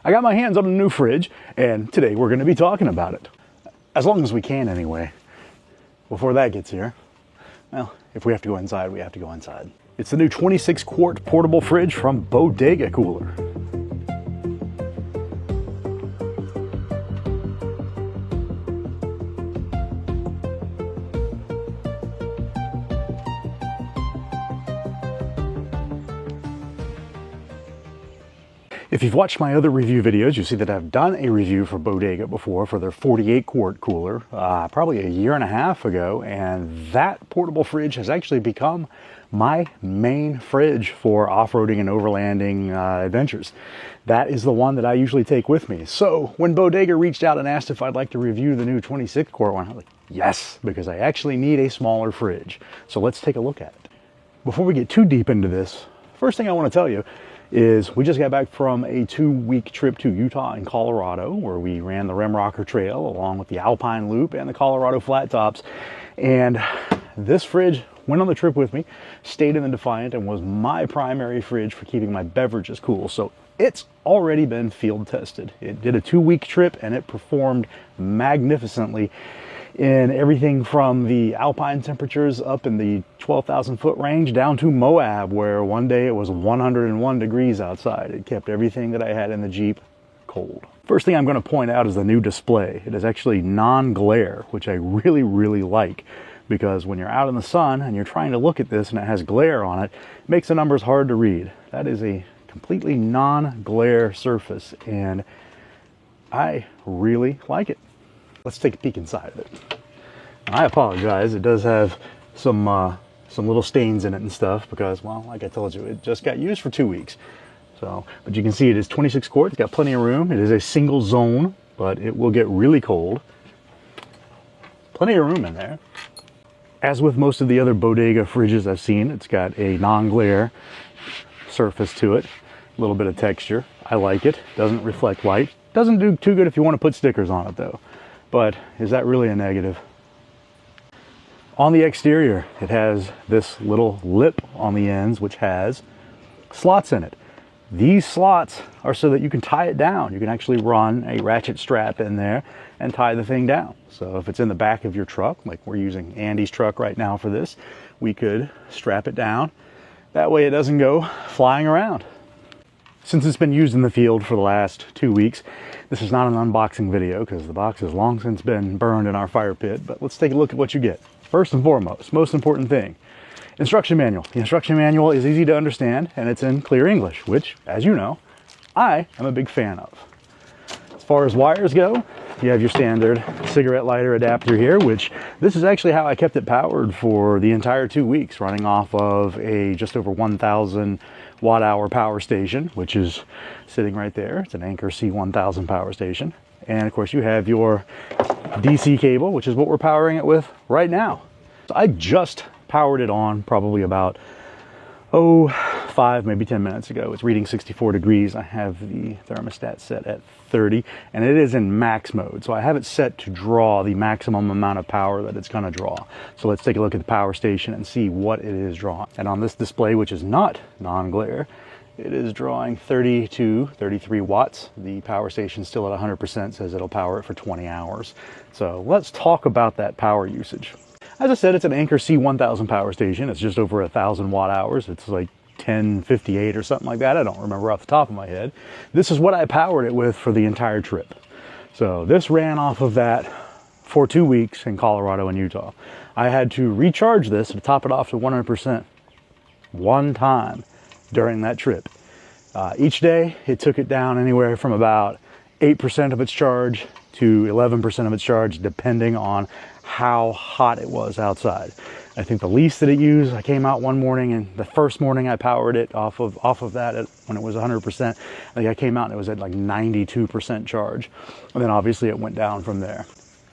I got my hands on a new fridge, and today we're going to be talking about it. As long as we can anyway, before that gets here. Well, if we have to go inside, we have to go inside. It's the new 26-quart portable fridge from Bodegacooler. If you've watched my other review videos, you see that I've done a review for Bodega before for their 48-quart cooler, probably a year and a half ago, and that portable fridge has actually become my main fridge for off-roading and overlanding adventures. That is the one that I usually take with me. So when Bodega reached out and asked if I'd like to review the new 26-quart one, I was like, yes, because I actually need a smaller fridge. So let's take a look at it. Before we get too deep into this, first thing I want to tell you is we just got back from a 2-week trip to Utah and Colorado, where we ran the Rim Rocker Trail along with the Alpine Loop and the Colorado Flat Tops. And this fridge went on the trip with me, stayed in the Defiant, and was my primary fridge for keeping my beverages cool. So it's already been field tested. It did a 2-week trip and it performed magnificently in everything from the alpine temperatures up in the 12,000 foot range down to Moab, where one day it was 101 degrees outside. It kept everything that I had in the Jeep cold. First thing I'm going to point out is the new display. It is actually non-glare, which I really like, because when you're out in the sun and you're trying to look at this and it has glare on it, it makes the numbers hard to read. That is a completely non-glare surface, and I really like it. Let's take a peek inside of it. I apologize, it does have some little stains in it and stuff because, well, like I told you, it just got used for 2 weeks. So, but you can see it is 26 quart, it's got plenty of room. It is a single zone, but it will get really cold. Plenty of room in there. As with most of the other Bodega fridges I've seen, it's got a non-glare surface to it, a little bit of texture. I like it, doesn't reflect light. Doesn't do too good if you want to put stickers on it though. But is that really a negative? On the exterior, it has this little lip on the ends, which has slots in it. These slots are so that you can tie it down. You can actually run a ratchet strap in there and tie the thing down. So if it's in the back of your truck, like we're using Andy's truck right now for this, we could strap it down. That way it doesn't go flying around. Since it's been used in the field for the last 2 weeks, this is not an unboxing video because the box has long since been burned in our fire pit, but let's take a look at what you get. First and foremost, most important thing, instruction manual. The instruction manual is easy to understand and it's in clear English, which, as you know, I am a big fan of. As far as wires go, you have your standard cigarette lighter adapter here, which this is actually how I kept it powered for the entire 2 weeks, running off of a just over 1,000 watt-hour power station, which is sitting right there. It's an Anker C1000 power station. And of course you have your DC cable, which is what we're powering it with right now. So I just powered it on probably about 5, maybe 10 minutes ago. It's reading 64 degrees. I have the thermostat set at 30 and it is in max mode. So I have it set to draw the maximum amount of power that it's going to draw. So let's take a look at the power station and see what it is drawing. And on this display, which is not non-glare, it is drawing 30 to 33 watts. The power station still at 100% says it'll power it for 20 hours. So let's talk about that power usage. As I said, it's an Anker C1000 power station. It's just over 1,000 watt hours. It's like 1058 or something like that. I don't remember off the top of my head. This is what I powered it with for the entire trip. So this ran off of that for 2 weeks in Colorado and Utah. I had to recharge this to top it off to 100% one time during that trip. Each day it took it down anywhere from about 8% of its charge to 11% of its charge, depending on how hot it was outside. I think the least that it used, I came out one morning and the first morning I powered it off of that when it was 100%. I think I came out and it was at like 92% charge. And then obviously it went down from there.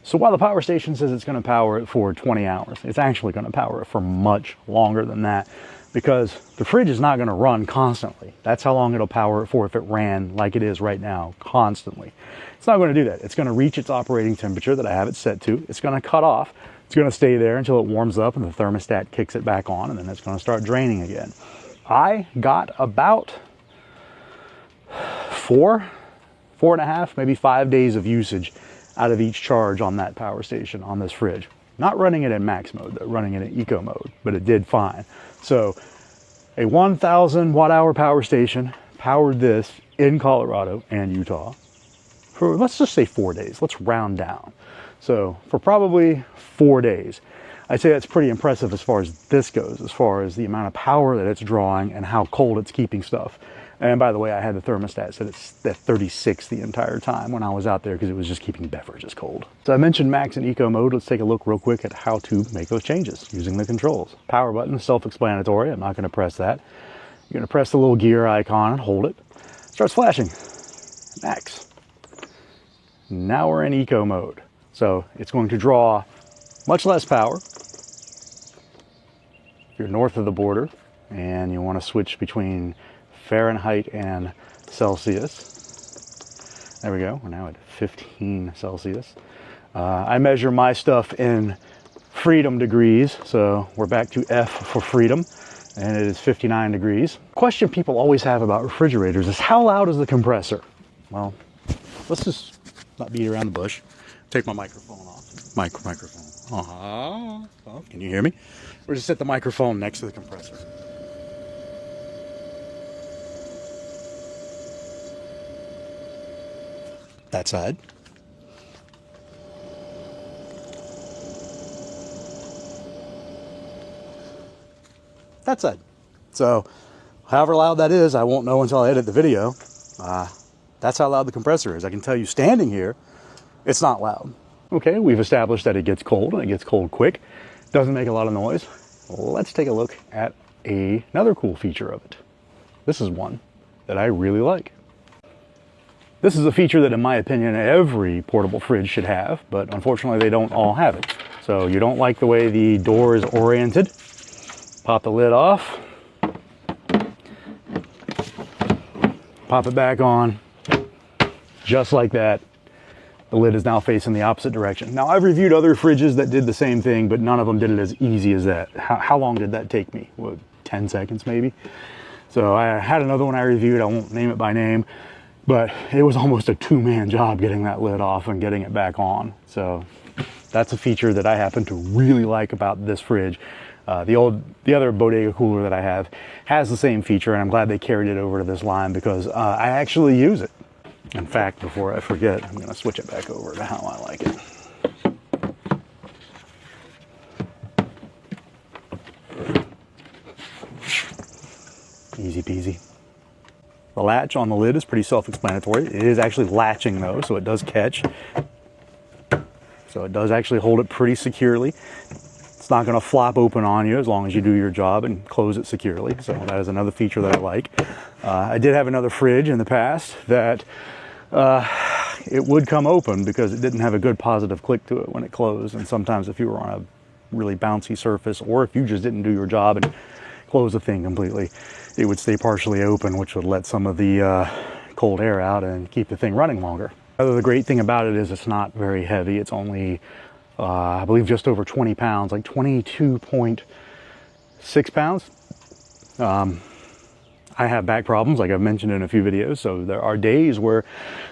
So while the power station says it's going to power it for 20 hours, it's actually going to power it for much longer than that, because the fridge is not going to run constantly. That's how long it'll power it for if it ran like it is right now, constantly. It's not going to do that. It's going to reach its operating temperature that I have it set to. It's going to cut off. It's going to stay there until it warms up and the thermostat kicks it back on, and then it's going to start draining again. I got about 4 4.5, maybe 5 days of usage out of each charge on that power station on this fridge. Not running it in max mode, though, running it in eco mode, but it did fine. So a 1,000 watt hour power station powered this in Colorado and Utah for, let's just say 4 days. Let's round down. So for probably 4 days. I'd say that's pretty impressive as far as this goes, as far as the amount of power that it's drawing and how cold it's keeping stuff. And by the way, I had the thermostat set at 36 the entire time when I was out there because it was just keeping beverages cold. So I mentioned max and eco mode. Let's take a look real quick at how to make those changes using the controls. Power button is self-explanatory. I'm not going to press that. You're going to press the little gear icon and hold it. Starts flashing. Max. Now we're in eco mode. So it's going to draw much less power. If you're north of the border and you want to switch between Fahrenheit and Celsius. There we go. We're now at 15 Celsius. I measure my stuff in freedom degrees, so we're back to F for freedom, and it is 59 degrees. Question people always have about refrigerators is how loud is the compressor? Well, let's just not beat around the bush. Take my microphone off. Microphone. Oh, can you hear me? We're just set the microphone next to the compressor. That side. That side. So, however loud that is, I won't know until I edit the video. That's how loud the compressor is. I can tell you standing here, it's not loud. Okay, we've established that it gets cold, and it gets cold quick. Doesn't make a lot of noise. Let's take a look at another cool feature of it. This is one that I really like. This is a feature that, in my opinion, every portable fridge should have, but unfortunately they don't all have it. So you don't like the way the door is oriented, pop the lid off, pop it back on, just like that. The lid is now facing the opposite direction. Now, I've reviewed other fridges that did the same thing, but none of them did it as easy as that. How long did that take me? What, 10 seconds maybe? So I had another one I reviewed, I won't name it by name, but it was almost a two-man job getting that lid off and getting it back on. So that's a feature that I happen to really like about this fridge. The other Bodega cooler that I have has the same feature, and I'm glad they carried it over to this line because I actually use it. In fact, before I forget, I'm going to switch it back over to how I like it. Easy peasy. The latch on the lid is pretty self-explanatory. It is actually latching though, so it does catch. So it does actually hold it pretty securely. It's not going to flop open on you as long as you do your job and close it securely. So that is another feature that I like. I did have another fridge in the past that it would come open because it didn't have a good positive click to it when it closed. And sometimes if you were on a really bouncy surface, or if you just didn't do your job and close the thing completely, it would stay partially open, which would let some of the cold air out and keep the thing running longer. The great thing about it is it's not very heavy. It's only, I believe, just over 20 pounds, like 22.6 pounds. I have back problems, like I've mentioned in a few videos, so there are days where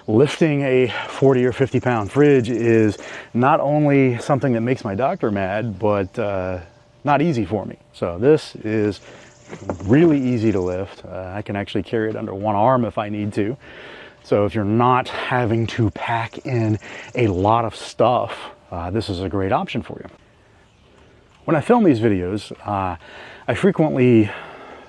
lifting a 40 or 50 pound fridge is not only something that makes my doctor mad, but not easy for me. So this is really easy to lift. I can actually carry it under one arm if I need to. So if you're not having to pack in a lot of stuff, this is a great option for you. When I film these videos, I frequently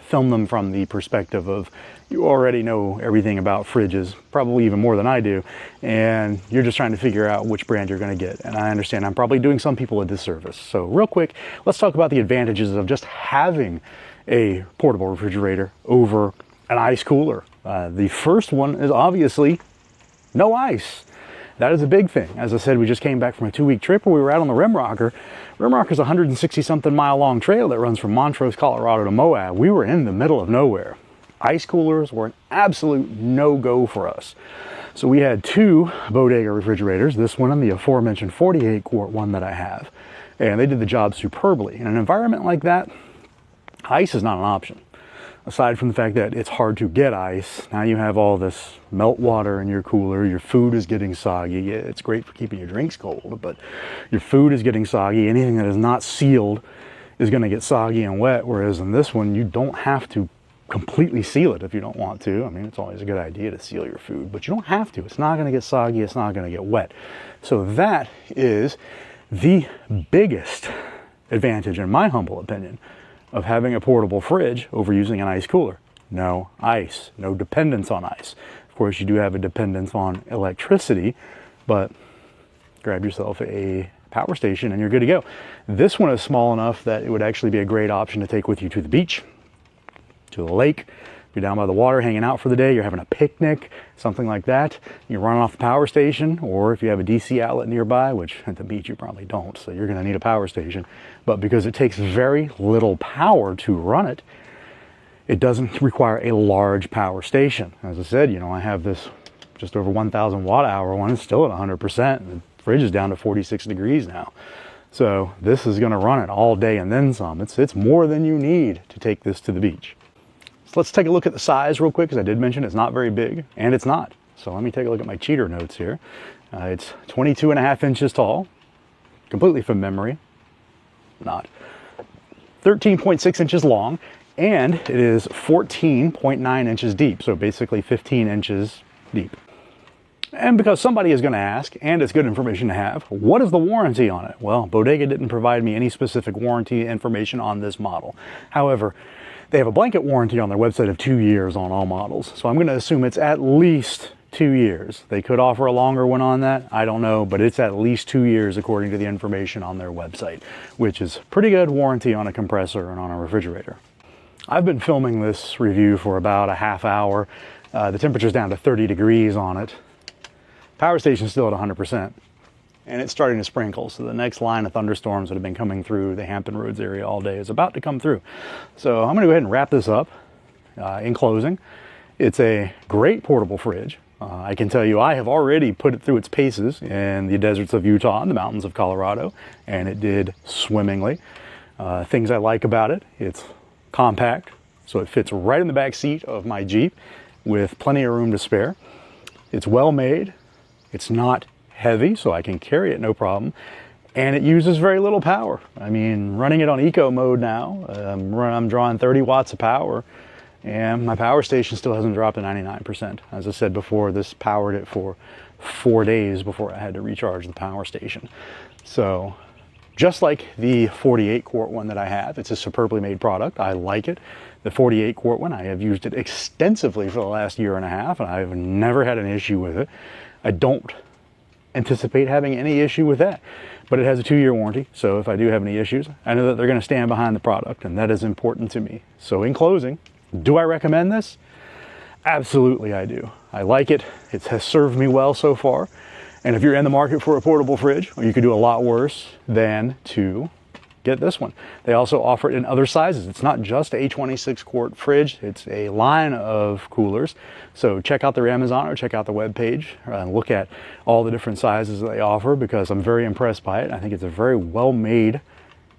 film them from the perspective of you already know everything about fridges, probably even more than I do, and you're just trying to figure out which brand you're going to get. And I understand I'm probably doing some people a disservice. So real quick, let's talk about the advantages of just having a portable refrigerator over an ice cooler. The first one is obviously no ice. That is a big thing. As I said, we just came back from a 2-week trip where we were out on the Rim Rocker. Rim Rocker is a 160-something mile long trail that runs from Montrose, Colorado to Moab. We were in the middle of nowhere. Ice coolers were an absolute no-go for us. So we had 2 Bodega refrigerators, this one and the aforementioned 48-quart one that I have. And they did the job superbly. In an environment like that, ice is not an option. Aside from the fact that it's hard to get ice, now you have all this melt water in your cooler, your food is getting soggy. Yeah, it's great for keeping your drinks cold, but your food is getting soggy. Anything that is not sealed is going to get soggy and wet, whereas in this one, you don't have to completely seal it if you don't want to. I mean, it's always a good idea to seal your food, but you don't have to. It's not going to get soggy, it's not going to get wet. So that is the biggest advantage, in my humble opinion, of having a portable fridge over using an ice cooler. No ice, no dependence on ice. Of course, you do have a dependence on electricity, but grab yourself a power station and you're good to go. This one is small enough that it would actually be a great option to take with you to the beach, to the lake. If you're down by the water hanging out for the day, you're having a picnic, something like that, you're running off the power station, or if you have a DC outlet nearby, which at the beach you probably don't, so you're going to need a power station. But because it takes very little power to run it, it doesn't require a large power station. As I said, I have this just over 1,000 watt hour one. It's still at 100%. The fridge is down to 46 degrees now. So this is going to run it all day and then some. It's more than you need to take this to the beach. So let's take a look at the size real quick, because I did mention it's not very big, and it's not. So let me take a look at my cheater notes here. It's 22.5 inches tall, completely from memory, not. 13.6 inches long, and it is 14.9 inches deep, so basically 15 inches deep. And because somebody is going to ask, and it's good information to have, what is the warranty on it? Well, Bodega didn't provide me any specific warranty information on this model. However, they have a blanket warranty on their website of 2 years on all models. So I'm going to assume it's at least 2 years. They could offer a longer one on that. I don't know, but it's at least 2 years according to the information on their website, which is pretty good warranty on a compressor and on a refrigerator. I've been filming this review for about a half hour. The temperature's down to 30 degrees on it. Power station's still at 100%. And it's starting to sprinkle, so the next line of thunderstorms that have been coming through the Hampton Roads area all day is about to come through. So I'm going to go ahead and wrap this up. In closing, it's a great portable fridge. I can tell you I have already put it through its paces in the deserts of Utah and the mountains of Colorado, and it did swimmingly. Things I like about it, it's compact, so it fits right in the back seat of my Jeep with plenty of room to spare. It's well made. It's not heavy, so I can carry it no problem, and it uses very little power. I mean, running it on eco mode now, I'm drawing 30 watts of power, and my power station still hasn't dropped to 99%. As I said before, this powered it for 4 days before I had to recharge the power station. So just like the 48 quart one that I have, it's a superbly made product. I like it. The 48 quart one, I have used it extensively for the last year and a half, and I've never had an issue with it. I don't anticipate having any issue with that, but it has a 2-year warranty, so if I do have any issues, I know that they're going to stand behind the product, and that is important to me. So in closing, do I recommend this? Absolutely I do. I like it. It has served me well so far, and if you're in the market for a portable fridge, you could do a lot worse than to get this one. They also offer it in other sizes. It's not just a 26 quart fridge, it's a line of coolers. So check out their Amazon or check out the webpage and look at all the different sizes that they offer, because I'm very impressed by it. I think it's a very well made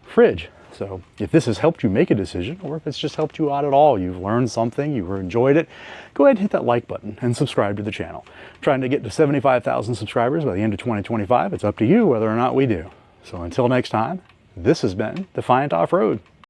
fridge. So if this has helped you make a decision, or if it's just helped you out at all, you've learned something, you've enjoyed it, go ahead and hit that like button and subscribe to the channel. I'm trying to get to 75,000 subscribers by the end of 2025. It's up to you whether or not we do. So until next time, this has been Defiant Off-Road.